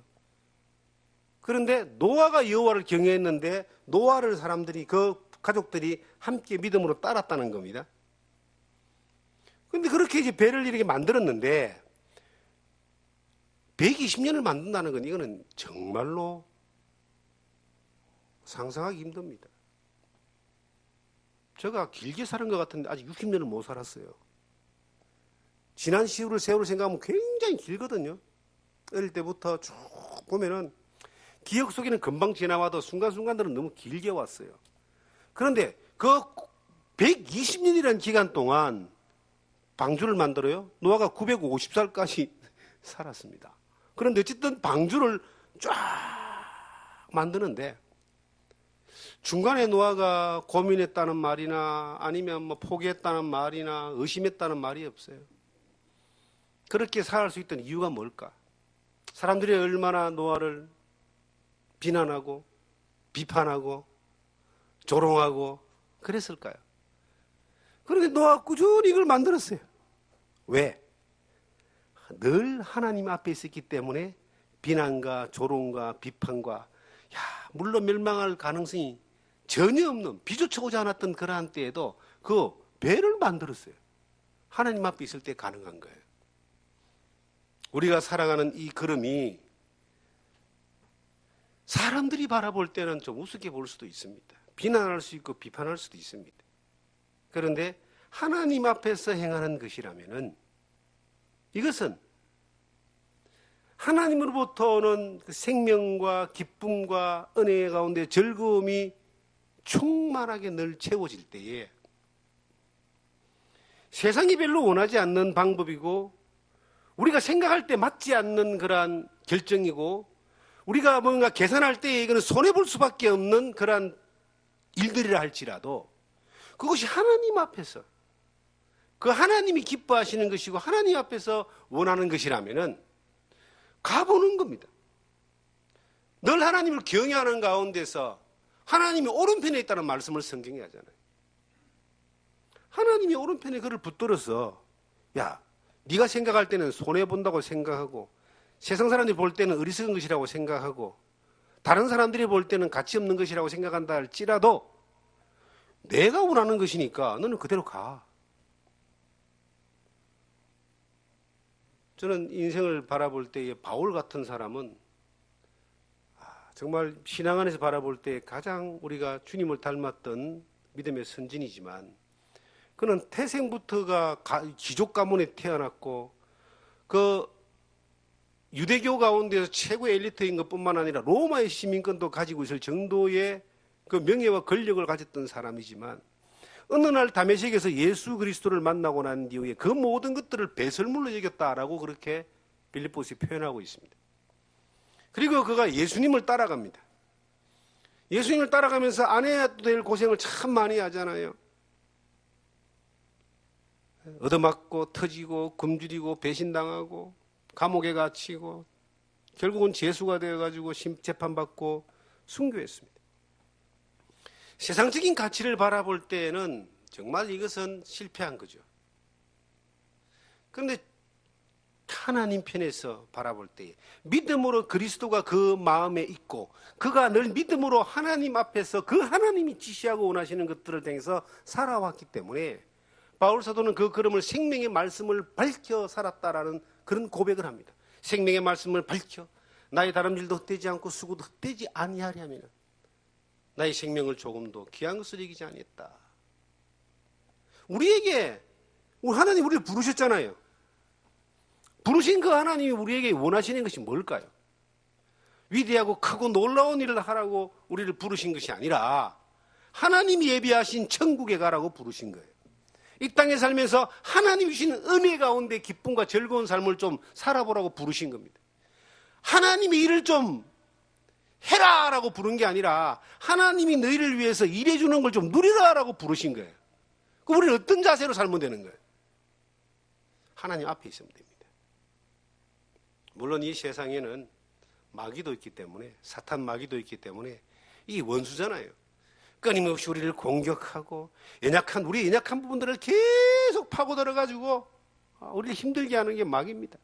그런데 노아가 여호와를 경외했는데 노아를 사람들이, 그 가족들이 함께 믿음으로 따랐다는 겁니다. 그런데 그렇게 이제 배를 이렇게 만들었는데 120년을 만든다는 건 이거는 정말로 상상하기 힘듭니다. 제가 길게 사는 것 같은데 아직 60년을 못 살았어요. 지난 세월을 생각하면 굉장히 길거든요. 어릴 때부터 쭉 보면은 기억 속에는 금방 지나와도 순간순간들은 너무 길게 왔어요. 그런데 그 120년이라는 기간 동안 방주를 만들어요. 노아가 950살까지 살았습니다. 그런데 어쨌든 방주를 쫙 만드는데 중간에 노아가 고민했다는 말이나 아니면 뭐 포기했다는 말이나 의심했다는 말이 없어요. 그렇게 살 수 있던 이유가 뭘까? 사람들이 얼마나 노아를 비난하고 비판하고 조롱하고 그랬을까요? 그런데 노아가 꾸준히 이걸 만들었어요. 왜? 늘 하나님 앞에 있었기 때문에 비난과 조롱과 비판과 물론 멸망할 가능성이 전혀 없는 비조차 오지 않았던 그러한 때에도 그 배를 만들었어요. 하나님 앞에 있을 때 가능한 거예요. 우리가 살아가는 이 걸음이 사람들이 바라볼 때는 좀 우습게 볼 수도 있습니다. 비난할 수 있고 비판할 수도 있습니다. 그런데 하나님 앞에서 행하는 것이라면은 이것은 하나님으로부터 오는 그 생명과 기쁨과 은혜 가운데 즐거움이 충만하게 늘 채워질 때에 세상이 별로 원하지 않는 방법이고 우리가 생각할 때 맞지 않는 그러한 결정이고 우리가 뭔가 계산할 때 이거는 손해볼 수밖에 없는 그러한 일들이라 할지라도 그것이 하나님 앞에서 그 하나님이 기뻐하시는 것이고 하나님 앞에서 원하는 것이라면은 가보는 겁니다. 늘 하나님을 경외하는 가운데서 하나님이 오른편에 있다는 말씀을 성경에 하잖아요. 하나님이 오른편에 그를 붙들어서 야, 네가 생각할 때는 손해본다고 생각하고 세상 사람들이 볼 때는 어리석은 것이라고 생각하고 다른 사람들이 볼 때는 가치 없는 것이라고 생각한다 할지라도 내가 원하는 것이니까 너는 그대로 가. 저는 인생을 바라볼 때에 바울 같은 사람은 정말 신앙 안에서 바라볼 때 가장 우리가 주님을 닮았던 믿음의 선진이지만 그는 태생부터가 귀족 가문에 태어났고 그 유대교 가운데서 최고의 엘리트인 것뿐만 아니라 로마의 시민권도 가지고 있을 정도의 그 명예와 권력을 가졌던 사람이지만 어느 날 다메섹에서 예수 그리스도를 만나고 난 이후에 그 모든 것들을 배설물로 여겼다라고 그렇게 빌립보서에 표현하고 있습니다. 그리고 그가 예수님을 따라갑니다. 예수님을 따라가면서 안 해야 될 고생을 참 많이 하잖아요. 얻어맞고 터지고 굶주리고 배신당하고 감옥에 갇히고 결국은 죄수가 되어가지고 재판받고 순교했습니다. 세상적인 가치를 바라볼 때에는 정말 이것은 실패한 거죠. 그런데 하나님 편에서 바라볼 때 믿음으로 그리스도가 그 마음에 있고 그가 늘 믿음으로 하나님 앞에서 그 하나님이 지시하고 원하시는 것들을 통해서 살아왔기 때문에 바울 사도는 그 걸음을 생명의 말씀을 밝혀 살았다라는 그런 고백을 합니다. 생명의 말씀을 밝혀 나의 다름질도 헛되지 않고 수고도 헛되지 아니하려면 나의 생명을 조금도 귀한 것을 여기지 아니했다. 우리에게 하나님 우리를 부르셨잖아요. 부르신 그 하나님이 우리에게 원하시는 것이 뭘까요? 위대하고 크고 놀라운 일을 하라고 우리를 부르신 것이 아니라 하나님이 예비하신 천국에 가라고 부르신 거예요. 이 땅에 살면서 하나님이 주시는 은혜 가운데 기쁨과 즐거운 삶을 좀 살아보라고 부르신 겁니다. 하나님이 일을 좀 해라라고 부른 게 아니라 하나님이 너희를 위해서 일해주는 걸 좀 누리라라고 부르신 거예요. 그럼 우리는 어떤 자세로 살면 되는 거예요? 하나님 앞에 있으면 됩니다. 물론 이 세상에는 마귀도 있기 때문에 사탄 마귀도 있기 때문에 이게 원수잖아요. 끊임없이 우리를 공격하고 우리 연약한 부분들을 계속 파고들어가지고 우리를 힘들게 하는 게 마귀입니다.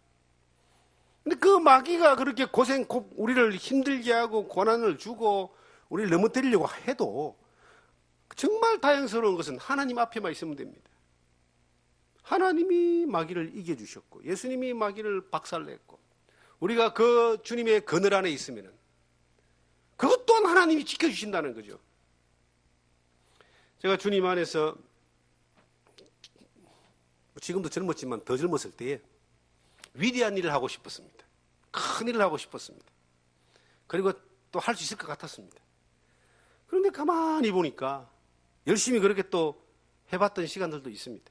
근데 그 마귀가 그렇게 우리를 힘들게 하고 고난을 주고 우리를 넘어뜨리려고 해도 정말 다행스러운 것은 하나님 앞에만 있으면 됩니다. 하나님이 마귀를 이겨주셨고 예수님이 마귀를 박살냈고 우리가 그 주님의 그늘 안에 있으면 그것 또한 하나님이 지켜주신다는 거죠. 제가 주님 안에서 지금도 젊었지만 더 젊었을 때에 위대한 일을 하고 싶었습니다. 큰 일을 하고 싶었습니다. 그리고 또 할 수 있을 것 같았습니다. 그런데 가만히 보니까 열심히 그렇게 또 해봤던 시간들도 있습니다.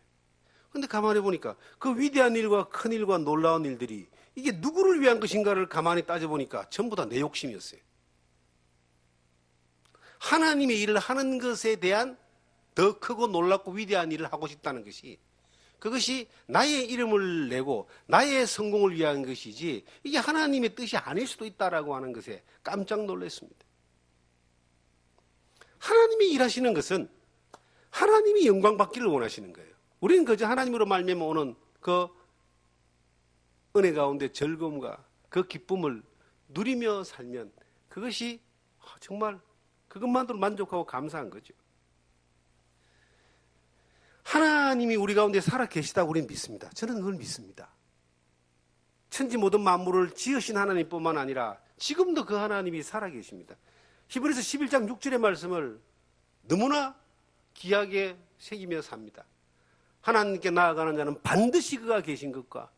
그런데 가만히 보니까 그 위대한 일과 큰 일과 놀라운 일들이 이게 누구를 위한 것인가를 가만히 따져보니까 전부 다 내 욕심이었어요. 하나님의 일을 하는 것에 대한 더 크고 놀랍고 위대한 일을 하고 싶다는 것이, 그것이 나의 이름을 내고 나의 성공을 위한 것이지 이게 하나님의 뜻이 아닐 수도 있다라고 하는 것에 깜짝 놀랐습니다. 하나님이 일하시는 것은 하나님이 영광 받기를 원하시는 거예요. 우리는 그저 하나님으로 말미암아 오는 그 은혜 가운데 즐거움과 그 기쁨을 누리며 살면 그것이 정말 그것만으로 만족하고 감사한 거죠. 하나님이 우리 가운데 살아 계시다고 우리는 믿습니다. 저는 그걸 믿습니다. 천지 모든 만물을 지으신 하나님뿐만 아니라 지금도 그 하나님이 살아 계십니다. 히브리서 11장 6절의 말씀을 너무나 귀하게 새기며 삽니다. 하나님께 나아가는 자는 반드시 그가 계신 것과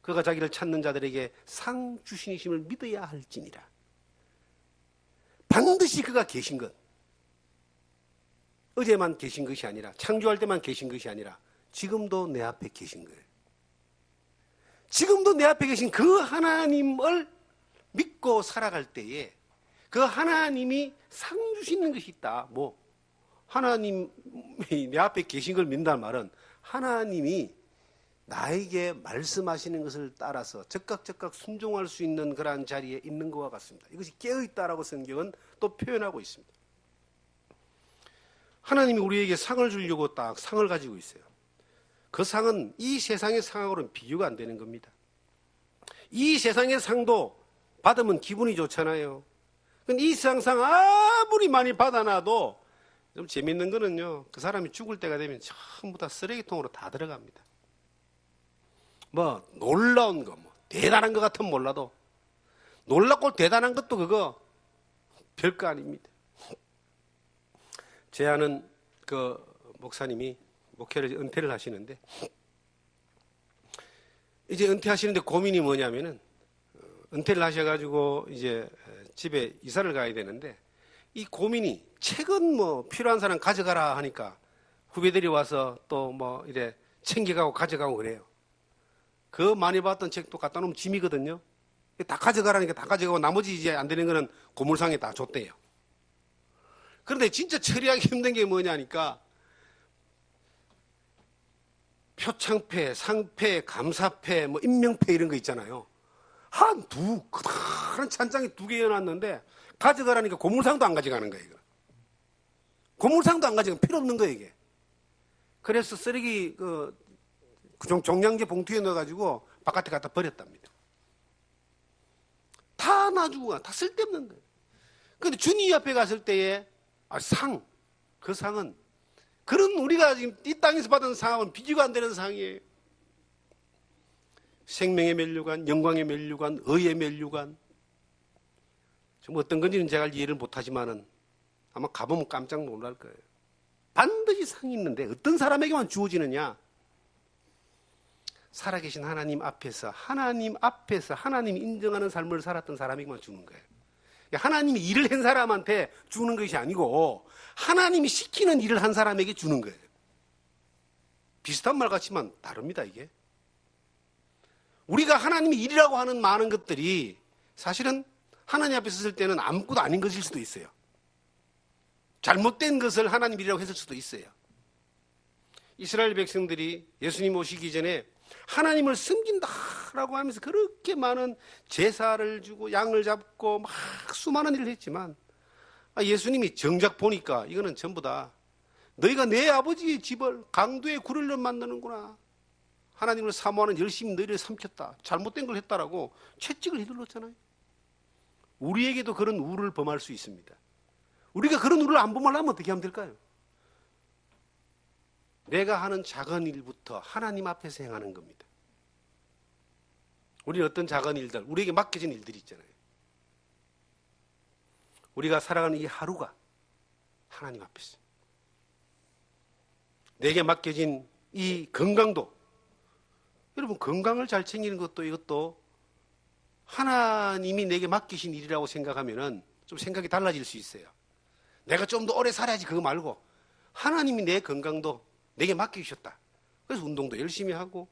그가 자기를 찾는 자들에게 상 주시심을 믿어야 할지니라. 반드시 그가 계신 것. 어제만 계신 것이 아니라, 창조할 때만 계신 것이 아니라 지금도 내 앞에 계신 거예요. 지금도 내 앞에 계신 그 하나님을 믿고 살아갈 때에 그 하나님이 상 주시는 것이 있다. 뭐 하나님이 내 앞에 계신 걸 믿는다는 말은 하나님이 나에게 말씀하시는 것을 따라서 즉각 순종할 수 있는 그러한 자리에 있는 것과 같습니다. 이것이 깨어있다라고 성경은 또 표현하고 있습니다. 하나님이 우리에게 상을 주려고 딱 상을 가지고 있어요. 그 상은 이 세상의 상하고는 비교가 안 되는 겁니다. 이 세상의 상도 받으면 기분이 좋잖아요. 근데 이 세상 상 아무리 많이 받아놔도 좀 재밌는 거는요, 그 사람이 죽을 때가 되면 전부 다 쓰레기통으로 다 들어갑니다. 뭐 놀라운 거, 뭐 대단한 것 같으면 몰라도 놀랍고 대단한 것도 그거 별거 아닙니다. 제 아는 그 목사님이 목회를 은퇴를 하시는데, 이제 은퇴하시는데 고민이 뭐냐면은 은퇴를 하셔가지고 이제 집에 이사를 가야 되는데, 이 고민이 책은 뭐 필요한 사람 가져가라 하니까 후배들이 와서 또 뭐 이래 챙겨가고 가져가고 그래요. 그 많이 봤던 책도 갖다 놓으면 짐이거든요. 다 가져가라니까 다 가져가고 나머지 이제 안 되는 거는 고물상에 다 줬대요. 그런데 진짜 처리하기 힘든 게 뭐냐니까 표창패, 상패, 감사패, 뭐 임명패 이런 거 있잖아요. 크다란 찬장이 2개 해놨는데 가져가라니까 고물상도 안 가져가는 거예요. 이거. 고물상도 안 가져가면 필요 없는 거예요, 이게. 그래서 쓰레기 종량제 봉투에 넣어가지고 바깥에 갖다 버렸답니다. 다 놔주고 다 쓸데없는 거예요. 그런데 주님 앞에 갔을 때에 그 상은 그런 우리가 지금 이 땅에서 받은 상은 비교가 안 되는 상이에요. 생명의 면류관, 영광의 면류관, 의의 면류관. 좀 어떤 건지는 제가 이해를 못하지만은 아마 가보면 깜짝 놀랄 거예요. 반드시 상이 있는데 어떤 사람에게만 주어지느냐? 살아계신 하나님 앞에서 하나님이 인정하는 삶을 살았던 사람에게만 주는 거예요. 하나님이 일을 한 사람한테 주는 것이 아니고 하나님이 시키는 일을 한 사람에게 주는 거예요. 비슷한 말 같지만 다릅니다, 이게. 우리가 하나님이 일이라고 하는 많은 것들이 사실은 하나님 앞에 섰을 때는 아무것도 아닌 것일 수도 있어요. 잘못된 것을 하나님 일이라고 했을 수도 있어요. 이스라엘 백성들이 예수님 오시기 전에 하나님을 섬긴다라고 하면서 그렇게 많은 제사를 주고 양을 잡고 막 수많은 일을 했지만 예수님이 정작 보니까 이거는 전부 다 너희가 내 아버지의 집을 강도의 구를 만드는구나. 하나님을 사모하는 열심히 너희를 삼켰다. 잘못된 걸 했다라고 채찍을 휘둘렀잖아요. 우리에게도 그런 우를 범할 수 있습니다. 우리가 그런 우를 안 범하려면 어떻게 하면 될까요? 내가 하는 작은 일부터 하나님 앞에서 행하는 겁니다. 우리는 어떤 작은 일들, 우리에게 맡겨진 일들이 있잖아요. 우리가 살아가는 이 하루가 하나님 앞에서, 내게 맡겨진 이 건강도, 여러분 건강을 잘 챙기는 것도 이것도 하나님이 내게 맡기신 일이라고 생각하면은 좀 생각이 달라질 수 있어요. 내가 좀 더 오래 살아야지 그거 말고 하나님이 내 건강도 내게 맡기셨다. 그래서 운동도 열심히 하고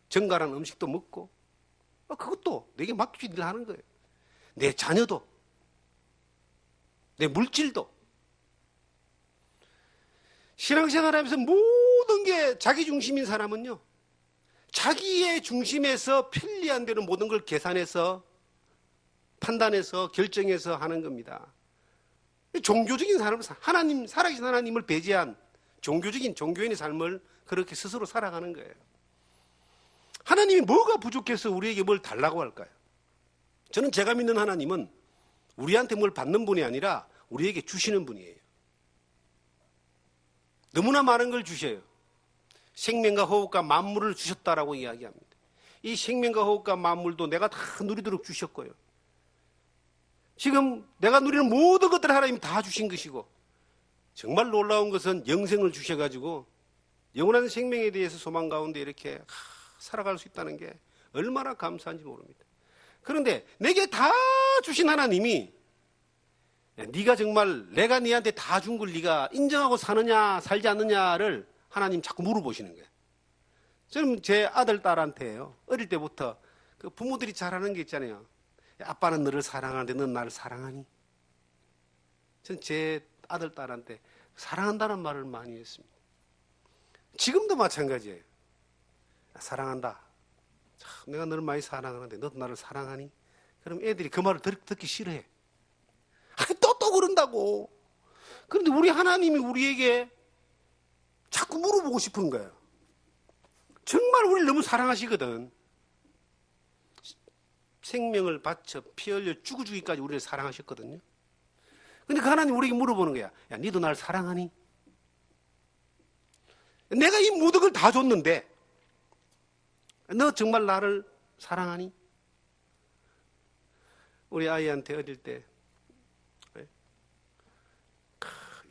정갈한 음식도 먹고 그것도 내게 맡기신 일을 하는 거예요. 내 자녀도 내 물질도 신앙생활하면서 모든 게 자기 중심인 사람은요, 자기의 중심에서 편리한 대로 모든 걸 계산해서 판단해서 결정해서 하는 겁니다. 종교적인 삶을 하나님, 살아계신 하나님을 배제한 종교적인 종교인의 삶을 그렇게 스스로 살아가는 거예요. 하나님이 뭐가 부족해서 우리에게 뭘 달라고 할까요? 저는 제가 믿는 하나님은 우리한테 뭘 받는 분이 아니라 우리에게 주시는 분이에요. 너무나 많은 걸 주셔요. 생명과 호흡과 만물을 주셨다라고 이야기합니다. 이 생명과 호흡과 만물도 내가 다 누리도록 주셨고요. 지금 내가 누리는 모든 것들을 하나님이 다 주신 것이고, 정말 놀라운 것은 영생을 주셔가지고 영원한 생명에 대해서 소망 가운데 이렇게 살아갈 수 있다는 게 얼마나 감사한지 모릅니다. 그런데 내게 다 주신 하나님이 네가 정말 내가 네한테 다 준 걸 네가 인정하고 사느냐 살지 않느냐를 하나님 자꾸 물어보시는 거예요. 저는 제 아들 딸한테요, 어릴 때부터 그 부모들이 잘하는 게 있잖아요. 아빠는 너를 사랑하는데 넌 나를 사랑하니? 전 제 아들 딸한테 사랑한다는 말을 많이 했습니다. 지금도 마찬가지예요. 사랑한다. 참, 내가 너를 많이 사랑하는데 너도 나를 사랑하니? 그럼 애들이 그 말을 듣기 싫어해. 아니, 또 그런다고. 그런데 우리 하나님이 우리에게 자꾸 물어보고 싶은 거예요. 정말 우리를 너무 사랑하시거든. 생명을 바쳐 피 흘려 죽어주기까지 우리를 사랑하셨거든요. 근데 그 하나님 우리에게 물어보는 거야. 야, 니도 나를 사랑하니? 내가 이 모든 걸 다 줬는데 너 정말 나를 사랑하니? 우리 아이한테 어릴 때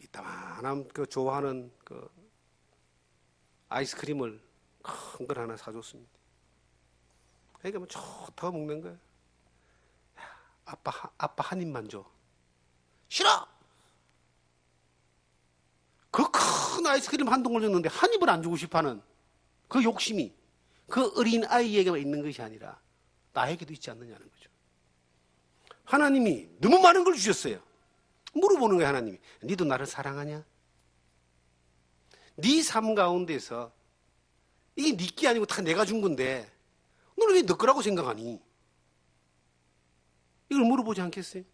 이따만한 그 좋아하는 그 아이스크림을 큰 걸 하나 사줬습니다. 그러니까 뭐 좋다고 먹는 거야. 아빠 한 입만 줘. 싫어! 그 큰 아이스크림 한 동을 줬는데 한 입을 안 주고 싶어하는 그 욕심이 그 어린 아이에게만 있는 것이 아니라 나에게도 있지 않느냐는 거죠. 하나님이 너무 많은 걸 주셨어요. 물어보는 거예요, 하나님이. 니도 나를 사랑하냐? 네 삶 가운데서 이게 네 게 아니고 다 내가 준 건데 너는 왜 너 거라고 생각하니? 이걸 물어보지 않겠어요?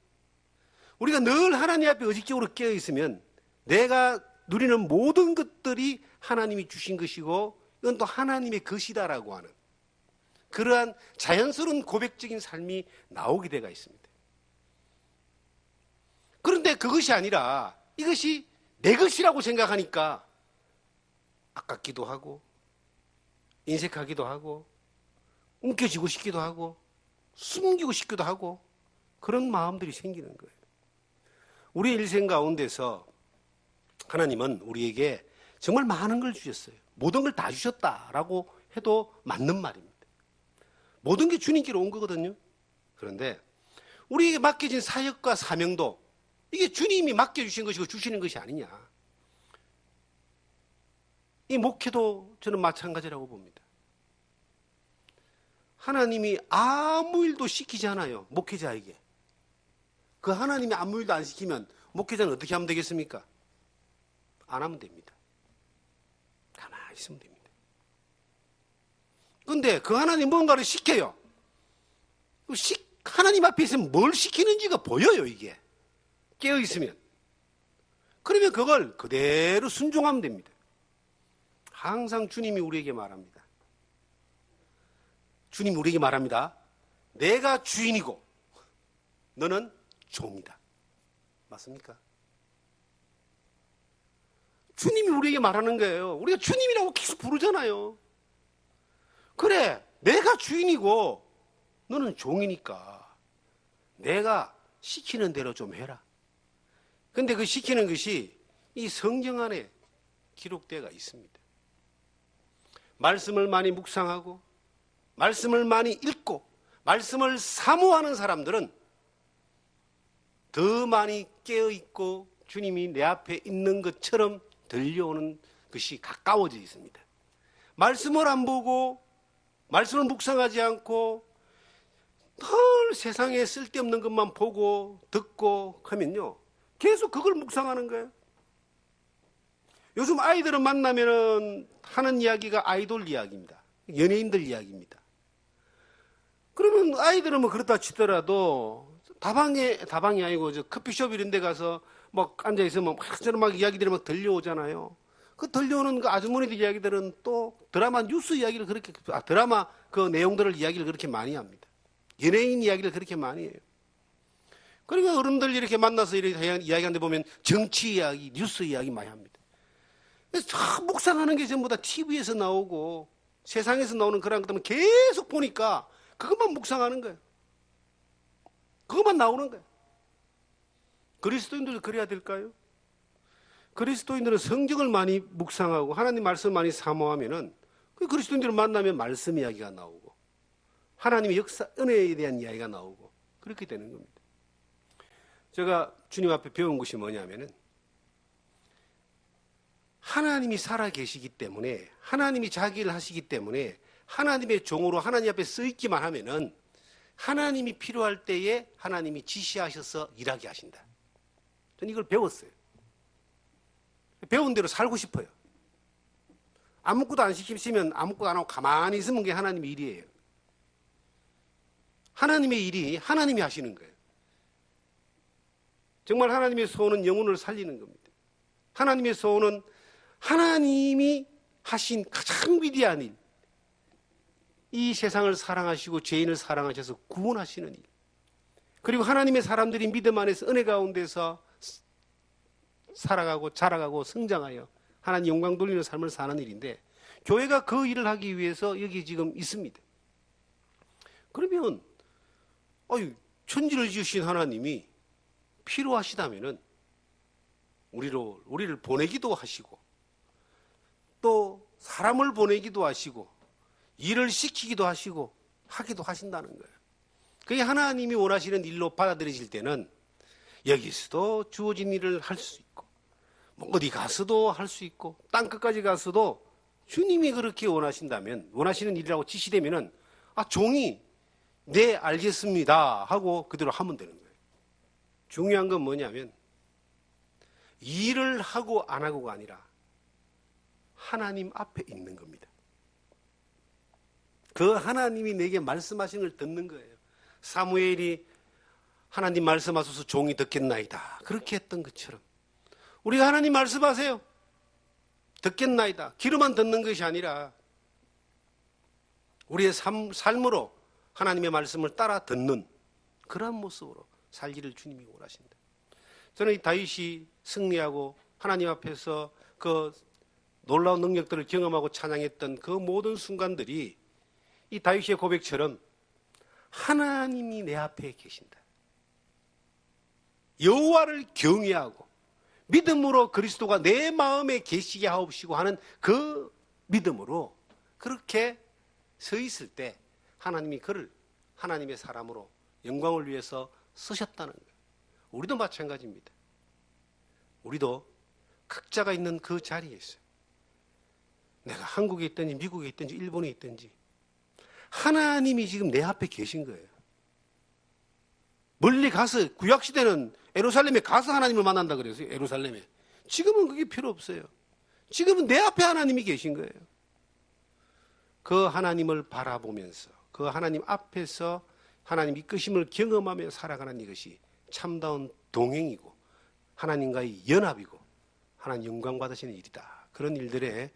우리가 늘 하나님 앞에 의식적으로 깨어 있으면 내가 누리는 모든 것들이 하나님이 주신 것이고 이건 또 하나님의 것이다라고 하는 그러한 자연스러운 고백적인 삶이 나오게 되어 있습니다. 그런데 그것이 아니라 이것이 내 것이라고 생각하니까 아깝기도 하고 인색하기도 하고 움켜쥐고 싶기도 하고 숨기고 싶기도 하고 그런 마음들이 생기는 거예요. 우리의 일생 가운데서 하나님은 우리에게 정말 많은 걸 주셨어요. 모든 걸 다 주셨다라고 해도 맞는 말입니다. 모든 게 주님께로 온 거거든요. 그런데 우리에게 맡겨진 사역과 사명도 이게 주님이 맡겨주신 것이고 주시는 것이 아니냐. 이 목회도 저는 마찬가지라고 봅니다. 하나님이 아무 일도 시키지 않아요. 목회자에게. 그 하나님이 아무 일도 안 시키면 목회자는 어떻게 하면 되겠습니까? 안 하면 됩니다. 가만히 있으면 됩니다. 그런데 그 하나님 뭔가를 시켜요. 하나님 앞에 있으면 뭘 시키는지가 보여요, 이게. 깨어있으면. 그러면 그걸 그대로 순종하면 됩니다. 항상 주님이 우리에게 말합니다. 주님이 우리에게 말합니다. 내가 주인이고 너는 종이다. 맞습니까? 주님이 우리에게 말하는 거예요. 우리가 주님이라고 계속 부르잖아요. 그래, 내가 주인이고 너는 종이니까 내가 시키는 대로 좀 해라. 근데 그 시키는 것이 이 성경 안에 기록되어 있습니다. 말씀을 많이 묵상하고 말씀을 많이 읽고 말씀을 사모하는 사람들은 더 많이 깨어있고 주님이 내 앞에 있는 것처럼 들려오는 것이 가까워져 있습니다. 말씀을 안 보고 말씀을 묵상하지 않고 늘 세상에 쓸데없는 것만 보고 듣고 하면요, 계속 그걸 묵상하는 거예요. 요즘 아이들을 만나면은 하는 이야기가 아이돌 이야기입니다. 연예인들 이야기입니다. 그러면 아이들은 뭐 그렇다 치더라도 다방이 아니고 저 커피숍 이런 데 가서 막 앉아 있으면 막 이야기들이 막 들려오잖아요. 그 들려오는 그 아주머니들 이야기들은 또 드라마 뉴스 이야기를 그렇게, 드라마 그 내용들을 이야기를 그렇게 많이 합니다. 연예인 이야기를 그렇게 많이 해요. 그러니까 어른들 이렇게 만나서 이렇게 이야기하는데 보면 정치 이야기, 뉴스 이야기 많이 합니다. 그래서 다 묵상하는 게 전부 다 TV에서 나오고 세상에서 나오는 그런 것들만 계속 보니까 그것만 묵상하는 거예요. 그것만 나오는 거예요. 그리스도인들도 그래야 될까요? 그리스도인들은 성경을 많이 묵상하고 하나님 말씀을 많이 사모하면은 그 그리스도인들을 만나면 말씀 이야기가 나오고 하나님의 역사, 은혜에 대한 이야기가 나오고 그렇게 되는 겁니다. 제가 주님 앞에 배운 것이 뭐냐면은 하나님이 살아 계시기 때문에, 하나님이 자기 일을 하시기 때문에 하나님의 종으로 하나님 앞에 서 있기만 하면은 하나님이 필요할 때에 하나님이 지시하셔서 일하게 하신다. 저는 이걸 배웠어요. 배운 대로 살고 싶어요. 아무것도 안 시키시면 아무것도 안 하고 가만히 있으면 그게 하나님의 일이에요. 하나님의 일이 하나님이 하시는 거예요. 정말 하나님의 소원은 영혼을 살리는 겁니다. 하나님의 소원은 하나님이 하신 가장 위대한 일, 이 세상을 사랑하시고 죄인을 사랑하셔서 구원하시는 일, 그리고 하나님의 사람들이 믿음 안에서 은혜 가운데서 살아가고 자라가고 성장하여 하나님 영광 돌리는 삶을 사는 일인데, 교회가 그 일을 하기 위해서 여기 지금 있습니다. 그러면 천지를 지으신 하나님이 필요하시다면은 우리를 보내기도 하시고 또 사람을 보내기도 하시고 일을 시키기도 하시고 하기도 하신다는 거예요. 그게 하나님이 원하시는 일로 받아들여질 때는 여기서도 주어진 일을 할 수 있고 뭐 어디 가서도 할 수 있고 땅 끝까지 가서도 주님이 그렇게 원하신다면, 원하시는 일이라고 지시되면은 종이 네 알겠습니다 하고 그대로 하면 되는 거예요. 중요한 건 뭐냐면 일을 하고 안 하고가 아니라 하나님 앞에 있는 겁니다. 그 하나님이 내게 말씀하신 걸 듣는 거예요. 사무엘이 하나님 말씀하소서 종이 듣겠나이다 그렇게 했던 것처럼 우리가 하나님 말씀하세요 듣겠나이다 귀로만 듣는 것이 아니라 우리의 삶으로 하나님의 말씀을 따라 듣는 그런 모습으로 살기를 주님이 원하신다. 저는 이 다윗이 승리하고 하나님 앞에서 그 놀라운 능력들을 경험하고 찬양했던 그 모든 순간들이 이 다윗의 고백처럼 하나님이 내 앞에 계신다, 여호와를 경외하고 믿음으로 그리스도가 내 마음에 계시게 하옵시고 하는 그 믿음으로 그렇게 서 있을 때 하나님이 그를 하나님의 사람으로 영광을 위해서 쓰셨다는 거예요. 우리도 마찬가지입니다. 우리도 각자가 있는 그 자리에 있어요. 내가 한국에 있든지 미국에 있든지 일본에 있든지 하나님이 지금 내 앞에 계신 거예요. 멀리 가서, 구약시대는 예루살렘에 가서 하나님을 만난다 그랬어요. 예루살렘에. 지금은 그게 필요 없어요. 지금은 내 앞에 하나님이 계신 거예요. 그 하나님을 바라보면서 그 하나님 앞에서 하나님 이끄심을 경험하며 살아가는 이것이 참다운 동행이고 하나님과의 연합이고 하나님 영광 받으시는 일이다. 그런 일들에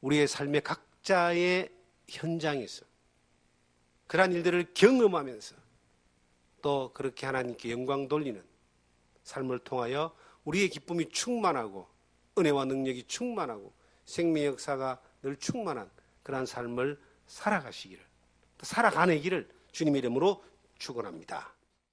우리의 삶의 각자의 현장에서 그러한 일들을 경험하면서 또 그렇게 하나님께 영광 돌리는 삶을 통하여 우리의 기쁨이 충만하고 은혜와 능력이 충만하고 생명의 역사가 늘 충만한 그러한 삶을 살아가시기를, 살아가는 길을 주님의 이름으로 축원합니다.